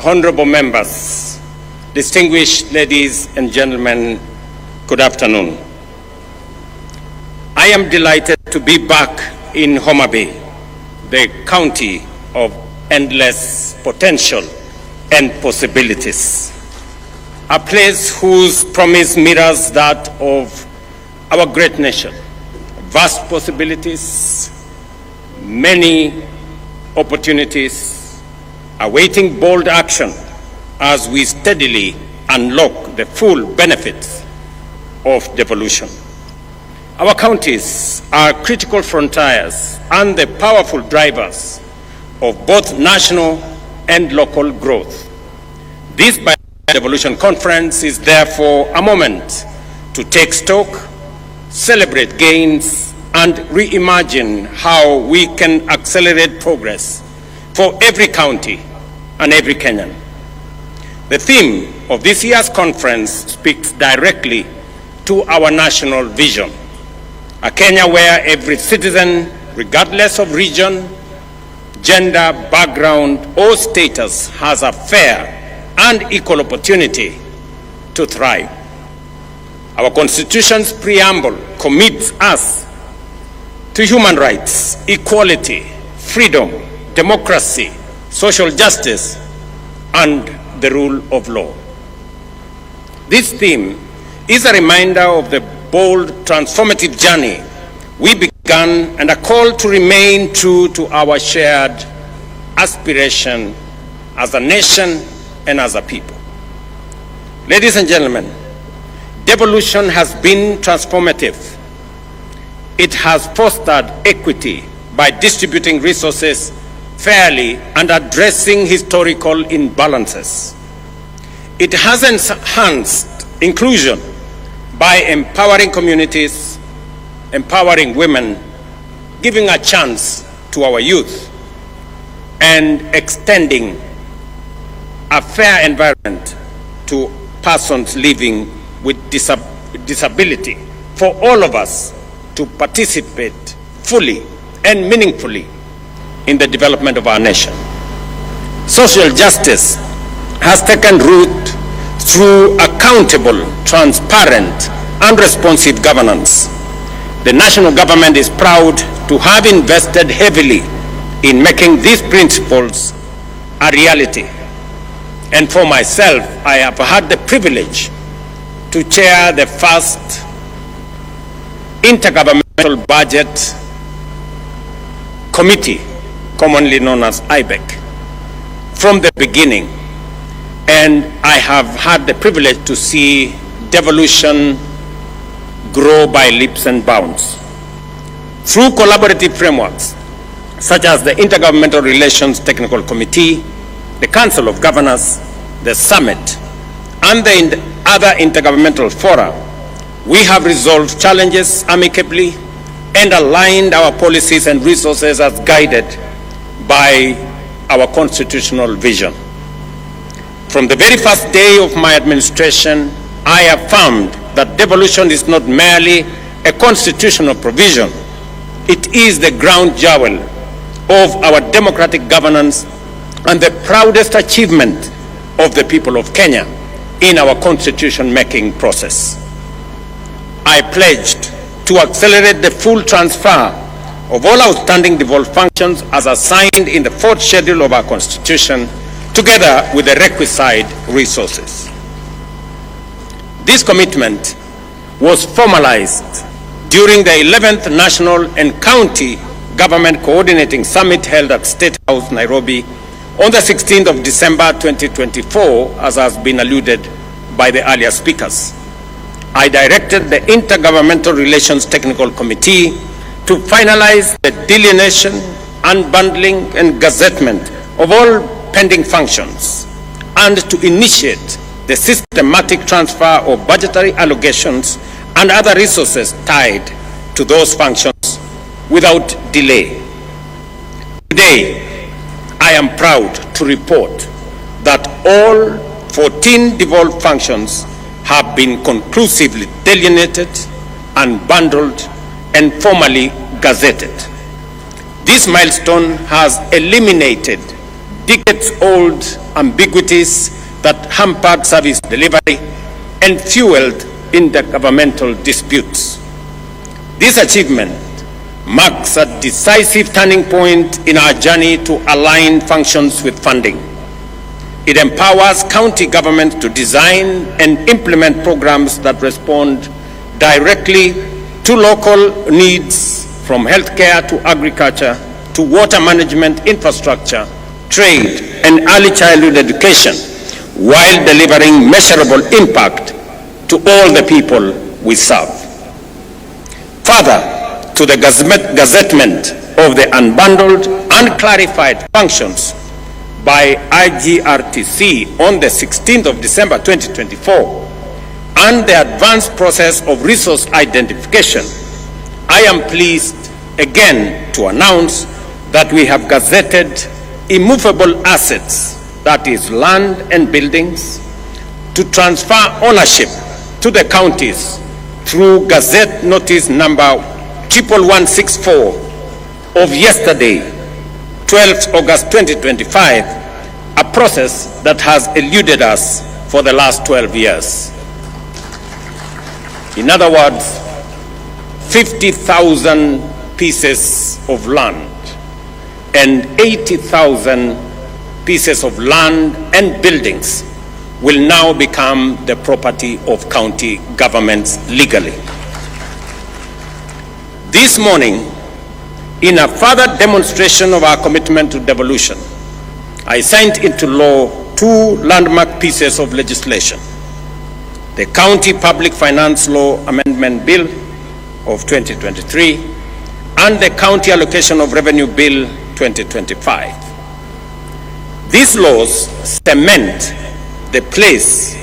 Honorable members, distinguished ladies and gentlemen, good afternoon. I am delighted to be back in Homabay, the county of endless potential and possibilities, a place whose promise mirrors that of our great nation. Vast possibilities, many opportunities, awaiting bold action as we steadily unlock the full benefits of devolution. Our counties are critical frontiers and the powerful drivers of both national and local growth. This Devolution Conference is therefore a moment to take stock, celebrate gains, and reimagine how we can accelerate progress for every county and every Kenyan. The theme of this year's conference speaks directly to our national vision, a Kenya where every citizen, regardless of region, gender, background, or status, has a fair and equal opportunity to thrive. Our Constitution's preamble commits us to human rights, equality, freedom, democracy, social justice, and the rule of law. This theme is a reminder of the bold, transformative journey we began and a call to remain true to our shared aspiration as a nation and as a people. Ladies and gentlemen, devolution has been transformative. It has fostered equity by distributing resources fairly and addressing historical imbalances. It has enhanced inclusion by empowering communities, empowering women, giving a chance to our youth, and extending a fair environment to persons living with disability for all of us to participate fully and meaningfully in the development of our nation. Social justice has taken root through accountable, transparent, and responsive governance. The national government is proud to have invested heavily in making these principles a reality. And for myself, I have had the privilege to chair the first intergovernmental budget committee, commonly known as IBEC, from the beginning. And I have had the privilege to see devolution grow by leaps and bounds. Through collaborative frameworks, such as the Intergovernmental Relations Technical Committee, the Council of Governors, the Summit, and the other intergovernmental fora, we have resolved challenges amicably and aligned our policies and resources as guided by our constitutional vision. From the very first day of my administration, I affirmed that devolution is not merely a constitutional provision. It is the ground jewel of our democratic governance and the proudest achievement of the people of Kenya in our constitution-making process. I pledged to accelerate the full transfer of all outstanding devolved functions as assigned in the 4th schedule of our Constitution, together with the requisite resources. This commitment was formalized during the 11th National and County Government Coordinating Summit held at State House, Nairobi, on the 16th of December 2024, as has been alluded by the earlier speakers. I directed the Intergovernmental Relations Technical Committee to finalize the delineation, unbundling, and gazettement of all pending functions and to initiate the systematic transfer of budgetary allocations and other resources tied to those functions without delay. Today, I am proud to report that all 14 devolved functions have been conclusively delineated, unbundled, and formally gazetted. This milestone has eliminated decades-old ambiguities that hampered service delivery and fueled intergovernmental disputes. This achievement marks a decisive turning point in our journey to align functions with funding. It empowers county governments to design and implement programs that respond directly to local needs, from healthcare to agriculture to water management, infrastructure, trade, and early childhood education, while delivering measurable impact to all the people we serve. Further, to the gazettement of the unbundled, unclarified functions by IGRTC on the 16th of December 2024 and the advanced process of resource identification, I am pleased again to announce that we have gazetted immovable assets, that is land and buildings, to transfer ownership to the counties through Gazette Notice number 11164 of yesterday, 12th August 2025, a process that has eluded us for the last 12 years. In other words, 50,000 pieces of land and 80,000 pieces of land and buildings will now become the property of county governments legally. This morning, in a further demonstration of our commitment to devolution, I signed into law two landmark pieces of legislation: the County Public Finance Law Amendment Bill of 2023 and the County Allocation of Revenue Bill 2025. These laws cement the place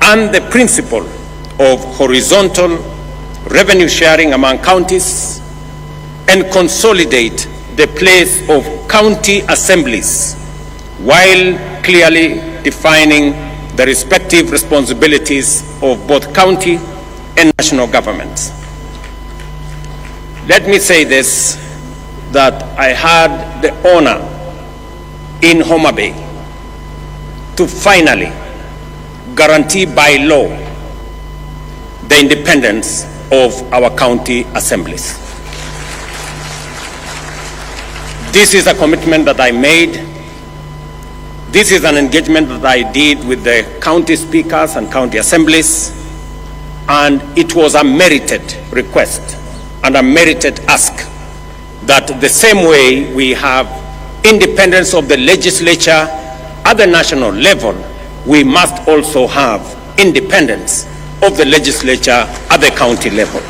and the principle of horizontal revenue sharing among counties and consolidate the place of county assemblies, while clearly defining the respective responsibilities of both county and national governments. Let me say this, that I had the honor in Homabay to finally guarantee by law the independence of our county assemblies. This is a commitment that I made. This is an engagement that I did with the county speakers and county assemblies, and it was a merited request and a merited ask that the same way we have independence of the legislature at the national level, we must also have independence of the legislature at the county level.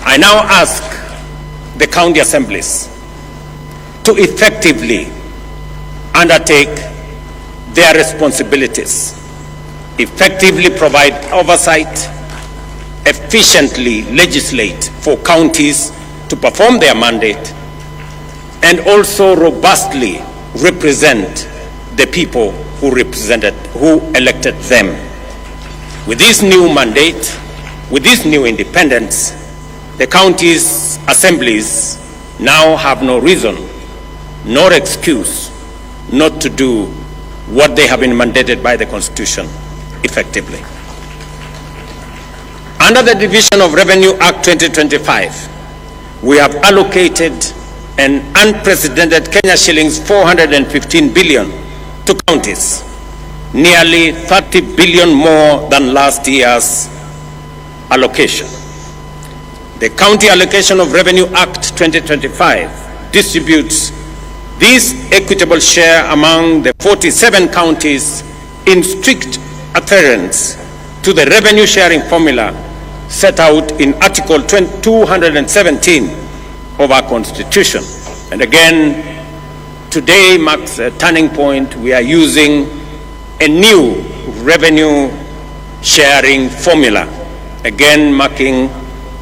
I now ask the county assemblies to effectively undertake their responsibilities, effectively provide oversight, efficiently legislate for counties to perform their mandate, and also robustly represent the people who elected them. With this new mandate, with this new independence, the county's assemblies now have no reason nor excuse not to do what they have been mandated by the Constitution effectively. Under the Division of Revenue Act 2025, we have allocated an unprecedented Kenya shillings 415 billion to counties, nearly 30 billion more than last year's allocation. The County Allocation of Revenue Act 2025 distributes this equitable share among the 47 counties in strict adherence to the revenue sharing formula set out in Article 217 of our Constitution. And again, today marks a turning point. We are using a new revenue sharing formula, again marking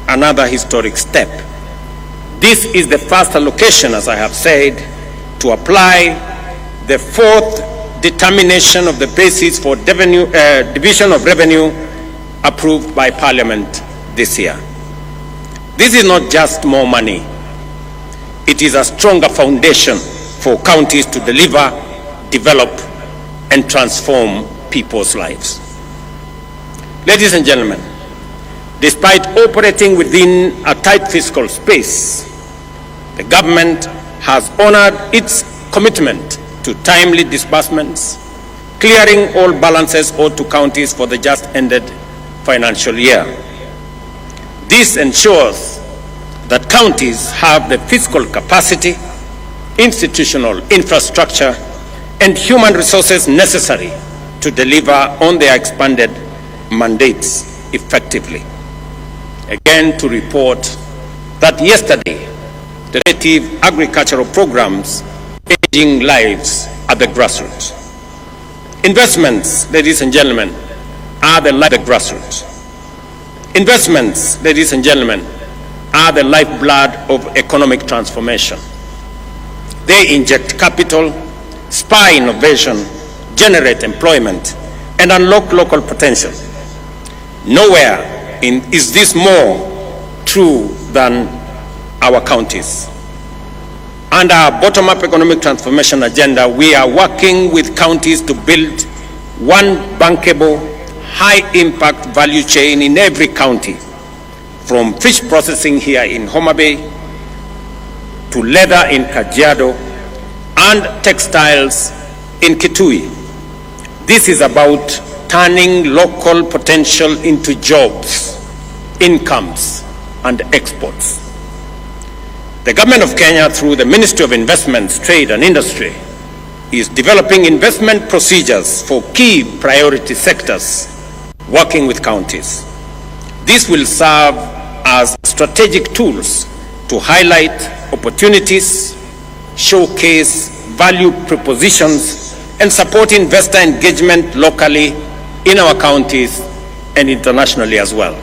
another historic step. This is the first allocation, as I have said, to apply the fourth determination of the basis for division of revenue approved by Parliament this year. This is not just more money. It is a stronger foundation for counties to deliver, develop, and transform people's lives. Ladies and gentlemen, despite operating within a tight fiscal space, the government has honored its commitment to timely disbursements, clearing all balances owed to counties for the just ended financial year. This ensures that counties have the fiscal capacity, institutional infrastructure, and human resources necessary to deliver on their expanded mandates effectively. Again, to report that yesterday, the native agricultural programs changing lives at the grassroots. Investments, ladies and gentlemen, are the life of the grassroots. Investments, ladies and gentlemen, are the lifeblood of economic transformation. They inject capital, spur innovation, generate employment, and unlock local potential. Nowhere is this more true than our counties. Under our bottom-up economic transformation agenda, we are working with counties to build one bankable, high-impact value chain in every county, from fish processing here in Homabay to leather in Kajiado and textiles in Kitui. This is about turning local potential into jobs, incomes, and exports. The Government of Kenya, through the Ministry of Investments, Trade and Industry, is developing investment procedures for key priority sectors, working with counties. This will serve as strategic tools to highlight opportunities, showcase value propositions, and support investor engagement locally in our counties and internationally as well.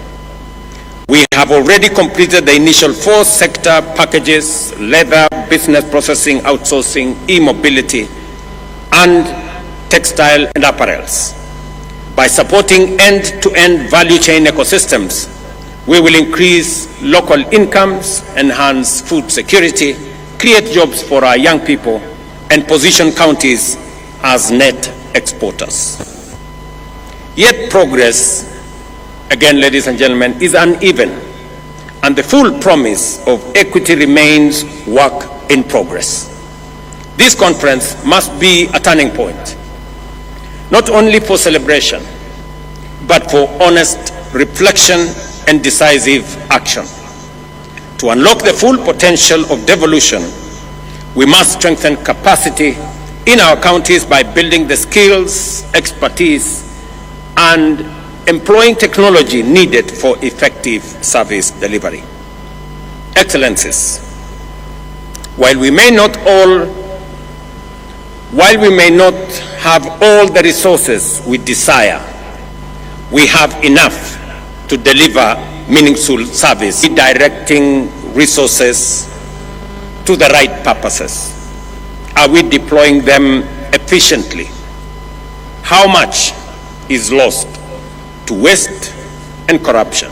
We have already completed the initial 4 sector packages: leather, business processing, outsourcing, e-mobility, and textile and apparels. By supporting end-to-end value chain ecosystems, we will increase local incomes, enhance food security, create jobs for our young people, and position counties as net exporters. Yet progress, again, ladies and gentlemen, is uneven, and the full promise of equity remains work in progress. This conference must be a turning point, not only for celebration, but for honest reflection and decisive action. To unlock the full potential of devolution, we must strengthen capacity in our counties by building the skills, expertise, and employing technology needed for effective service delivery. Excellencies, while we may not have all the resources we desire, we have enough to deliver meaningful service, redirecting resources to the right purposes. Are we deploying them efficiently? How much is lost to waste and corruption?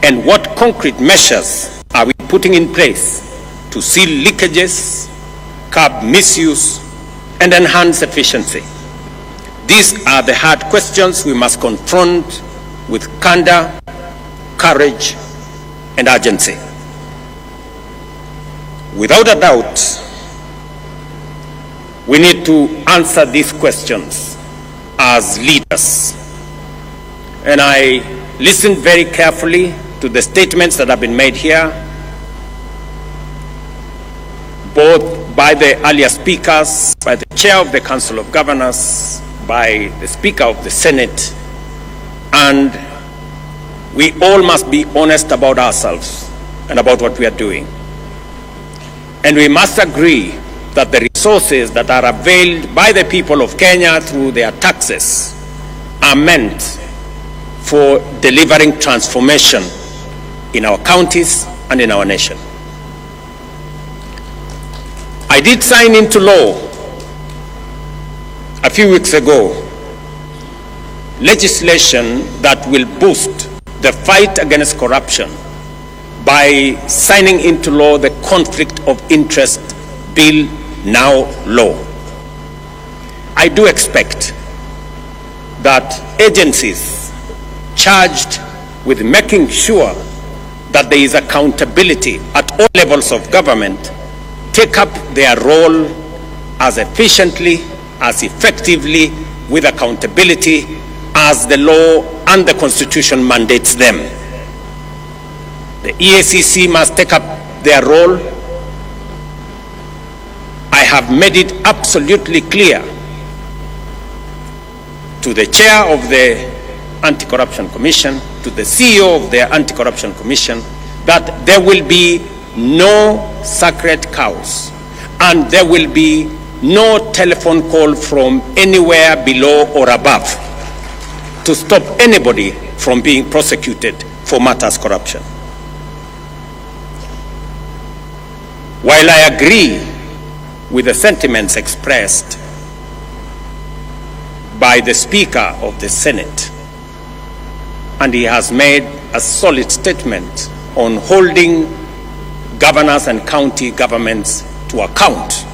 And what concrete measures are we putting in place to seal leakages, curb misuse, and enhance efficiency? These are the hard questions we must confront with candor, courage, and urgency. Without a doubt, we need to answer these questions as leaders. And I listened very carefully to the statements that have been made here, both by the earlier speakers, by the chair of the Council of Governors, by the Speaker of the Senate, and we all must be honest about ourselves and about what we are doing. And we must agree that the resources that are availed by the people of Kenya through their taxes are meant for delivering transformation in our counties and in our nation. I did sign into law a few weeks ago legislation that will boost the fight against corruption by signing into law the Conflict of Interest Bill now law. I do expect that agencies charged with making sure that there is accountability at all levels of government take up their role as efficiently, as effectively, with accountability as the law and the Constitution mandates them. The EACC must take up their role. I have made it absolutely clear to the chair of the Anti-Corruption Commission, to the CEO of the Anti-Corruption Commission, that there will be no sacred cows and there will be no telephone call from anywhere below or above to stop anybody from being prosecuted for matters corruption. While I agree with the sentiments expressed by the Speaker of the Senate, and he has made a solid statement on holding governors and county governments to account,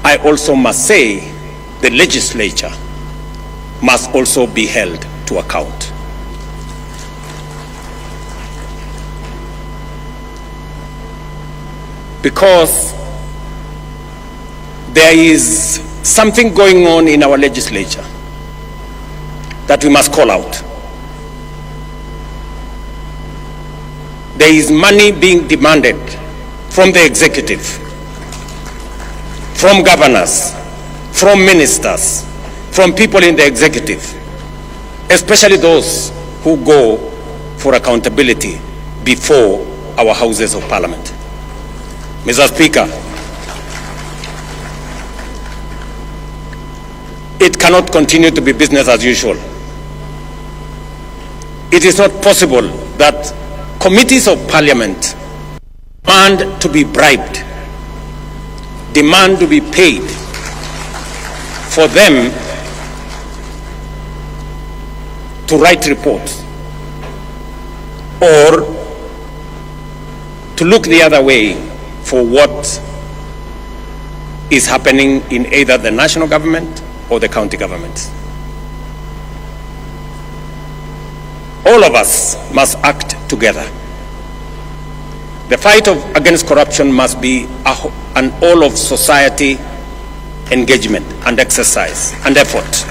I also must say the legislature must also be held to account. Because there is something going on in our legislature that we must call out. There is money being demanded from the executive, from governors, from ministers, from people in the executive, especially those who go for accountability before our houses of parliament. Mr. Speaker, it cannot continue to be business as usual. It is not possible that committees of parliament demand to be bribed, demand to be paid for them to write reports or to look the other way for what is happening in either the national government or the county government. All of us must act together. The fight against corruption must be an all of society engagement and exercise and effort.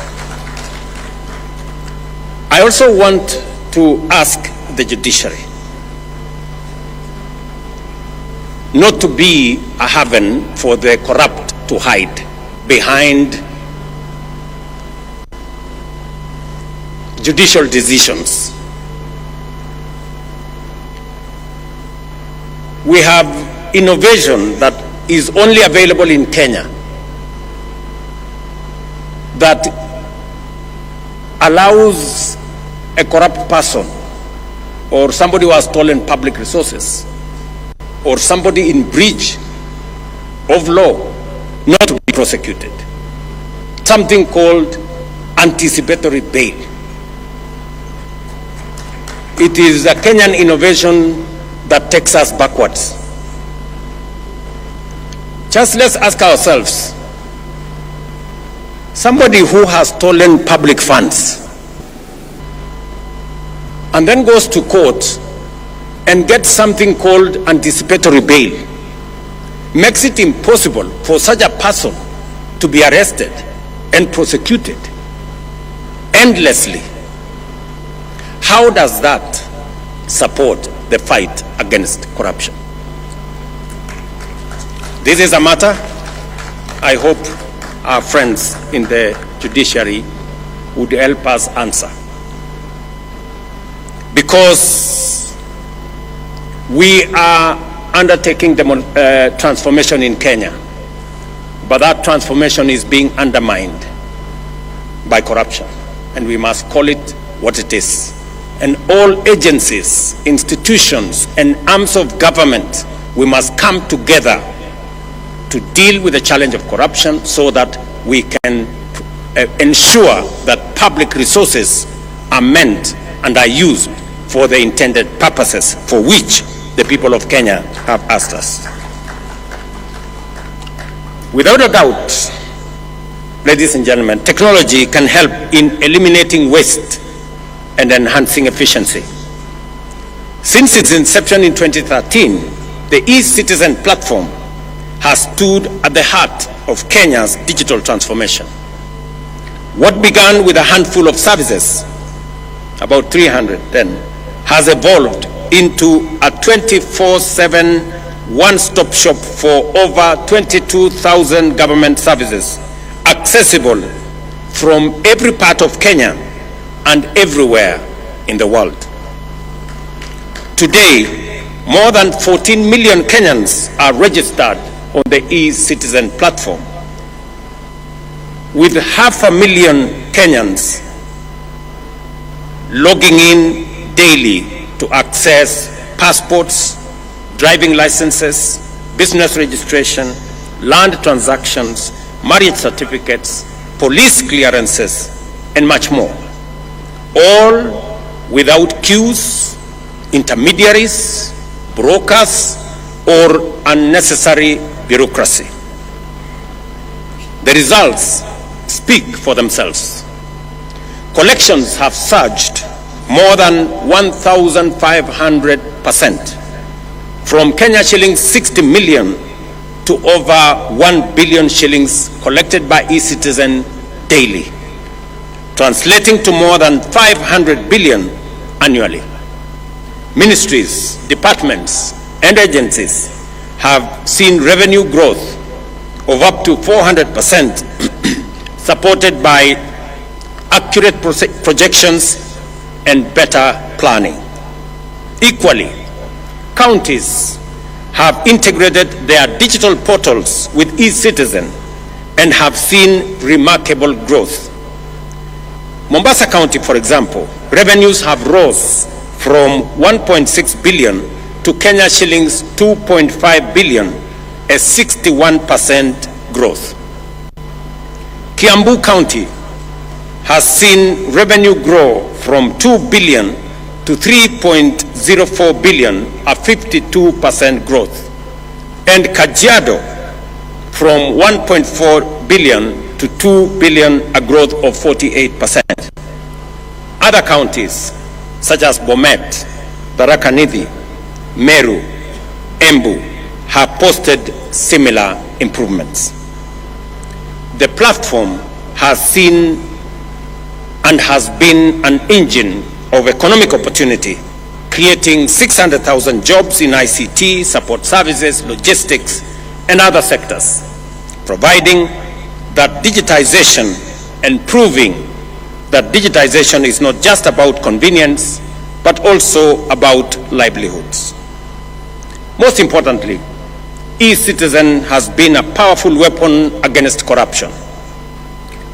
I also want to ask the judiciary not to be a haven for the corrupt to hide behind judicial decisions. We have innovation that is only available in Kenya that allows a corrupt person or somebody who has stolen public resources or somebody in breach of law not to be prosecuted. Something called anticipatory bail. It is a Kenyan innovation that takes us backwards. Just let's ask ourselves, somebody who has stolen public funds and then goes to court and gets something called anticipatory bail, makes it impossible for such a person to be arrested and prosecuted endlessly. How does that support the fight against corruption? This is a matter I hope our friends in the judiciary would help us answer. Because we are undertaking the transformation in Kenya, but that transformation is being undermined by corruption, and we must call it what it is. And all agencies, institutions, and arms of government, we must come together to deal with the challenge of corruption so that we can ensure that public resources are meant and are used for the intended purposes for which the people of Kenya have asked us. Without a doubt, ladies and gentlemen, technology can help in eliminating waste and enhancing efficiency. Since its inception in 2013, the e-Citizen platform has stood at the heart of Kenya's digital transformation. What began with a handful of services, about 300 then, has evolved into a 24/7 one-stop shop for over 22,000 government services, accessible from every part of Kenya and everywhere in the world. Today, more than 14 million Kenyans are registered on the e-Citizen platform, with 500,000 Kenyans logging in daily to access passports, driving licenses, business registration, land transactions, marriage certificates, police clearances, and much more, all without queues, intermediaries, brokers, or unnecessary bureaucracy. The results speak for themselves. Collections have surged more than 1,500%, from Kenya shillings 60 million to over 1 billion shillings collected by e-Citizen daily, translating to more than 500 billion annually. Ministries, departments, and agencies have seen revenue growth of up to 400%, supported by accurate projections and better planning. Equally, counties have integrated their digital portals with e-Citizen and have seen remarkable growth. Mombasa County, for example, revenues have rose from 1.6 billion to Kenya shillings 2.5 billion, a 61% growth. Kiambu County has seen revenue grow from 2 billion to 3.04 billion, a 52% growth. And Kajiado from 1.4 billion to 2 billion, a growth of 48%. Other counties such as Bomet, Tharaka Nithi, Meru, Embu have posted similar improvements. The platform has seen and has been an engine of economic opportunity, creating 600,000 jobs in ICT, support services, logistics, and other sectors, providing that digitization and proving that digitization is not just about convenience, but also about livelihoods. Most importantly, e-Citizen has been a powerful weapon against corruption.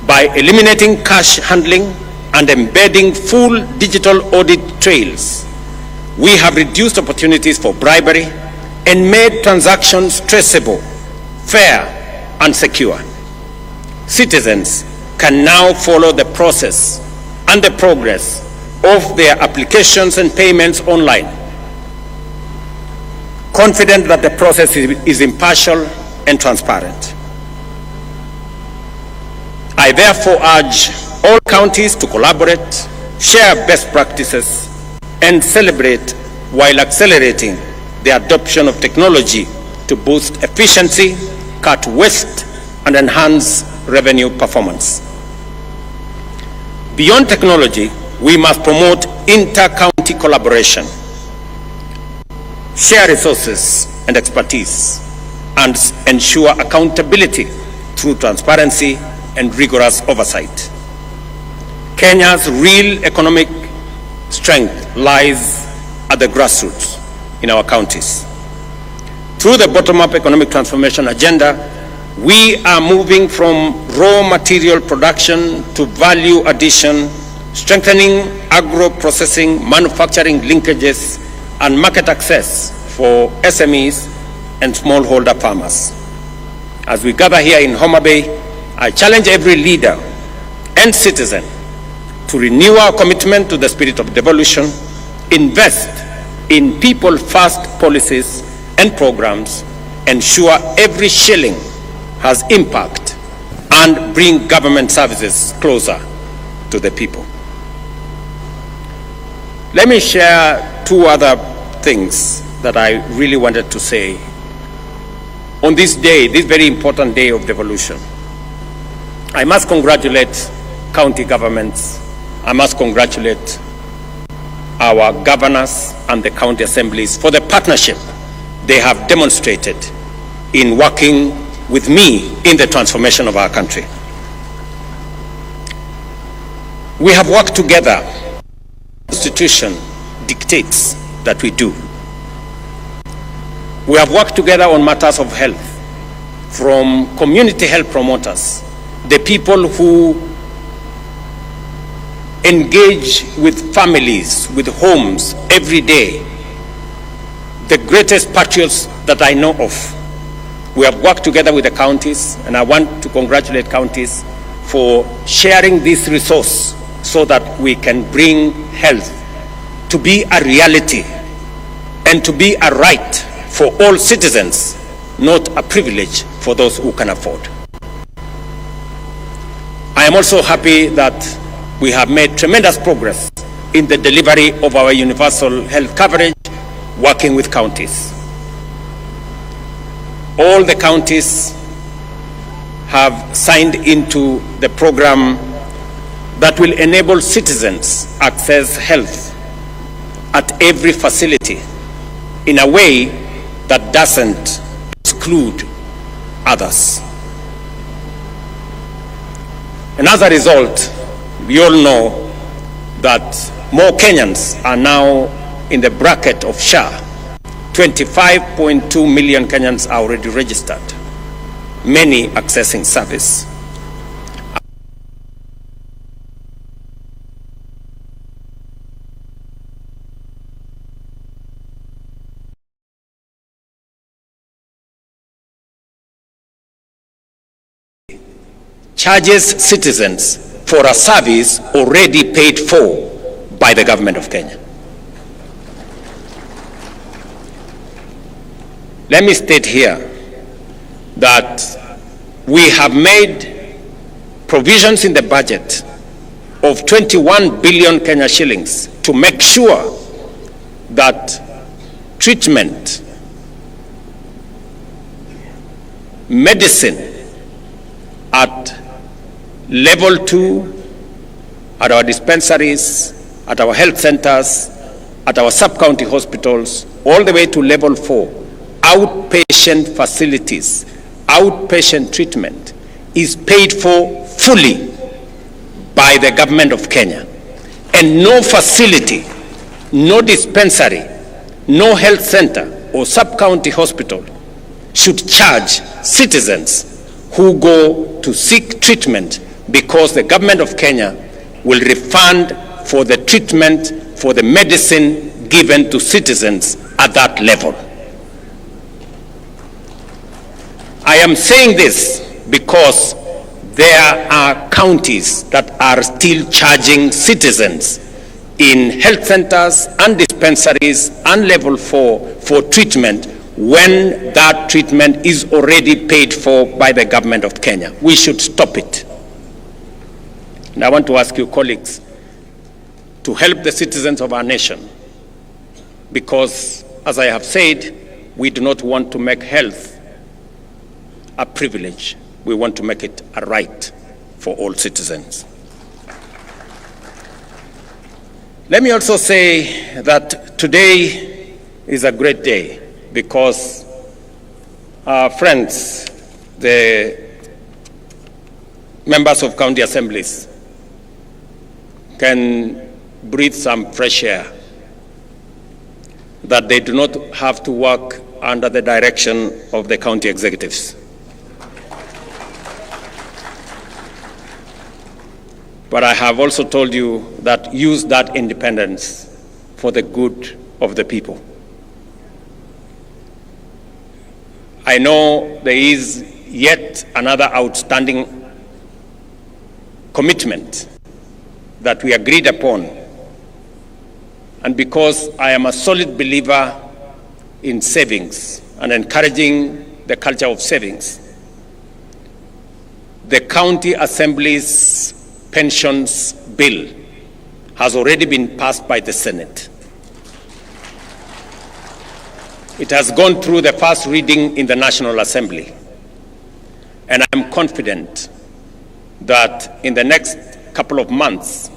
By eliminating cash handling and embedding full digital audit trails, we have reduced opportunities for bribery and made transactions traceable, fair, and secure. Citizens can now follow the process and the progress of their applications and payments online, confident that the process is impartial and transparent. I therefore urge all counties to collaborate, share best practices, and celebrate while accelerating the adoption of technology to boost efficiency, cut waste, and enhance revenue performance. Beyond technology, we must promote inter-county collaboration, share resources and expertise, and ensure accountability through transparency and rigorous oversight. Kenya's real economic strength lies at the grassroots in our counties. Through the bottom-up economic transformation agenda, we are moving from raw material production to value addition, strengthening agro-processing, manufacturing linkages, and market access for SMEs and smallholder farmers. As we gather here in Homabay, I challenge every leader and citizen to renew our commitment to the spirit of devolution, invest in people-first policies and programs, ensure every shilling has impact and bring government services closer to the people. Let me share two other things that I really wanted to say on this day, this very important day of devolution. I must congratulate county governments. I must congratulate our governors and the county assemblies for the partnership they have demonstrated in working with me in the transformation of our country. We have worked together. The Constitution dictates that we do. We have worked together on matters of health, from community health promoters, the people who engage with families, with homes every day, the greatest patriots that I know of. We have worked together with the counties, and I want to congratulate counties for sharing this resource so that we can bring health to be a reality and to be a right for all citizens, not a privilege for those who can afford. I am also happy that we have made tremendous progress in the delivery of our universal health coverage, working with counties. All the counties have signed into the program that will enable citizens access health at every facility in a way that doesn't exclude others. And as a result, we all know that more Kenyans are now in the bracket of SHA. 25.2 million Kenyans are already registered, many accessing service. Charges citizens for a service already paid for by the government of Kenya. Let me state here that we have made provisions in the budget of 21 billion Kenya shillings to make sure that treatment, medicine at level 2, at our dispensaries, at our health centers, at our sub-county hospitals, all the way to level 4, outpatient facilities, outpatient treatment is paid for fully by the government of Kenya. And no facility, no dispensary, no health center or sub-county hospital should charge citizens who go to seek treatment, because the government of Kenya will refund for the treatment, for the medicine given to citizens at that level. I am saying this because there are counties that are still charging citizens in health centers and dispensaries and level 4 for treatment when that treatment is already paid for by the government of Kenya. We should stop it. And I want to ask you, colleagues, to help the citizens of our nation, because, as I have said, we do not want to make health a privilege. We want to make it a right for all citizens. Let me also say that today is a great day because our friends, the members of county assemblies, can breathe some fresh air, that they do not have to work under the direction of the county executives. But I have also told you that use that independence for the good of the people. I know there is yet another outstanding commitment that we agreed upon. And because I am a solid believer in savings and encouraging the culture of savings, the county assemblies pensions bill has already been passed by the Senate. It has gone through the first reading in the National Assembly, and I'm confident that in the next couple of months,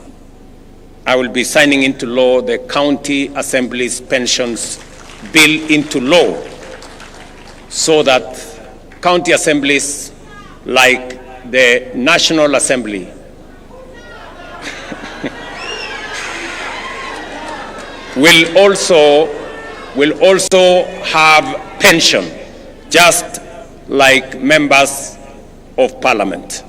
I will be signing into law the county assemblies pensions bill into law, so that county assemblies like the National Assembly will also have pension, just like members of parliament.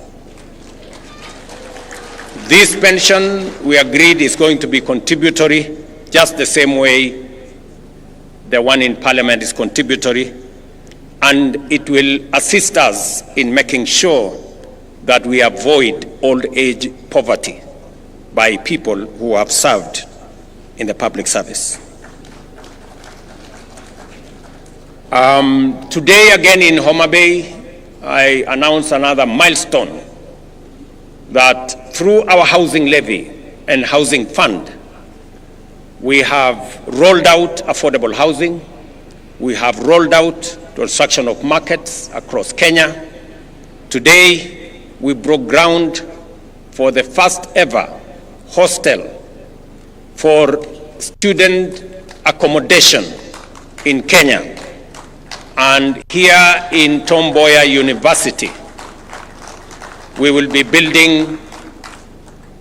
This pension, we agreed, is going to be contributory, just the same way the one in parliament is contributory, and it will assist us in making sure that we avoid old age poverty by people who have served in the public service. Today, again in Homabay, I announce another milestone, that through our housing levy and housing fund, we have rolled out affordable housing. We have rolled out construction of markets across Kenya. Today, we broke ground for the first ever hostel for student accommodation in Kenya. And here in Tom Mboya University, we will be building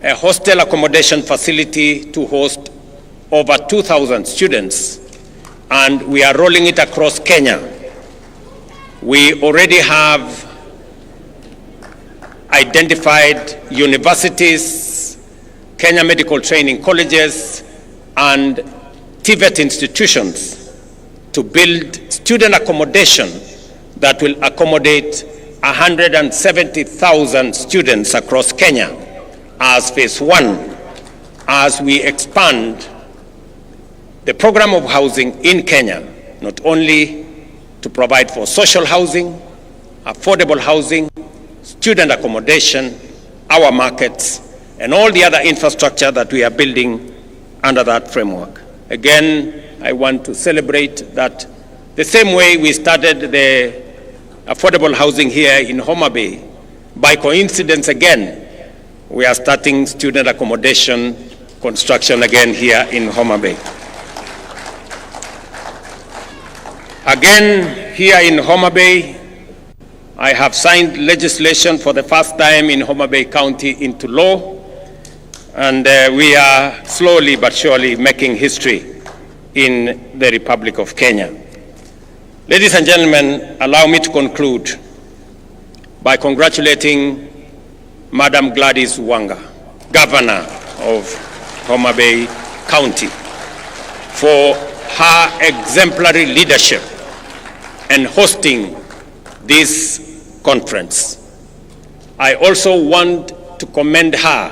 a hostel accommodation facility to host over 2,000 students, and we are rolling it across Kenya. We already have identified universities, Kenya medical training colleges, and TVET institutions to build student accommodation that will accommodate 170,000 students across Kenya as phase one, as we expand the program of housing in Kenya, not only to provide for social housing, affordable housing, student accommodation, our markets, and all the other infrastructure that we are building under that framework. Again, I want to celebrate that the same way we started the affordable housing here in Homabay, by coincidence again, we are starting student accommodation construction again here in Homabay. Again, here in Homabay, I have signed legislation for the first time in Homabay County into law, and we are slowly but surely making history in the Republic of Kenya. Ladies and gentlemen, allow me to conclude by congratulating Madam Gladys Wanga, Governor of Homabay County, for her exemplary leadership and hosting this conference. I also want to commend her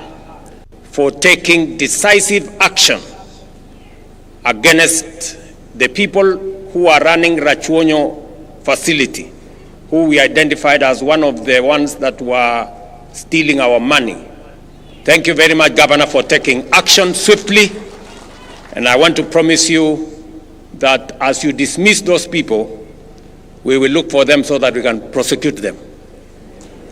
for taking decisive action against the people who are running Rachuonyo facility, who we identified as one of the ones that were stealing our money. Thank you very much, Governor, for taking action swiftly. And I want to promise you that as you dismiss those people, we will look for them so that we can prosecute them,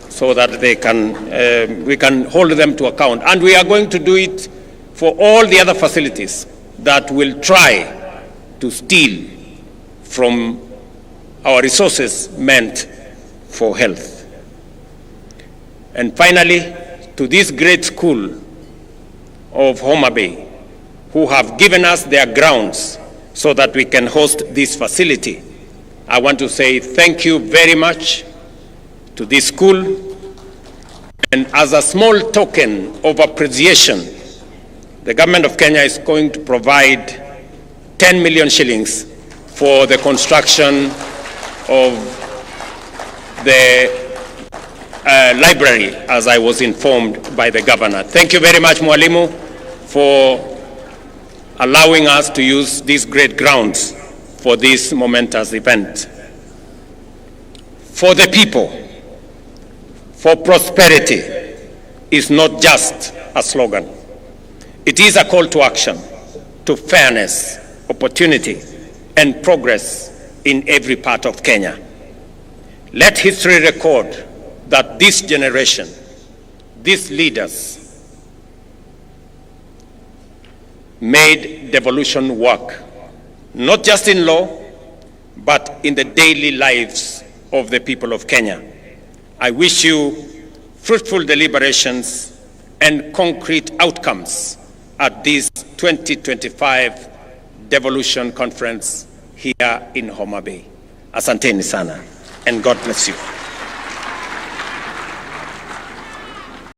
so that they can, we can hold them to account. And we are going to do it for all the other facilities that will try to steal from our resources meant for health. And finally, to this great school of Homabay, who have given us their grounds so that we can host this facility, I want to say thank you very much to this school. And as a small token of appreciation, the government of Kenya is going to provide 10 million shillings for the construction of the library, as I was informed by the governor. Thank you very much, Mwalimu, for allowing us to use these great grounds for this momentous event. For the people, for prosperity is not just a slogan. It is a call to action, to fairness, opportunity, and progress in every part of Kenya. Let history record that this generation, these leaders, made devolution work, not just in law, but in the daily lives of the people of Kenya. I wish you fruitful deliberations and concrete outcomes at this 2025 Devolution Conference here in Homabay. Asanteni sana, and God bless you.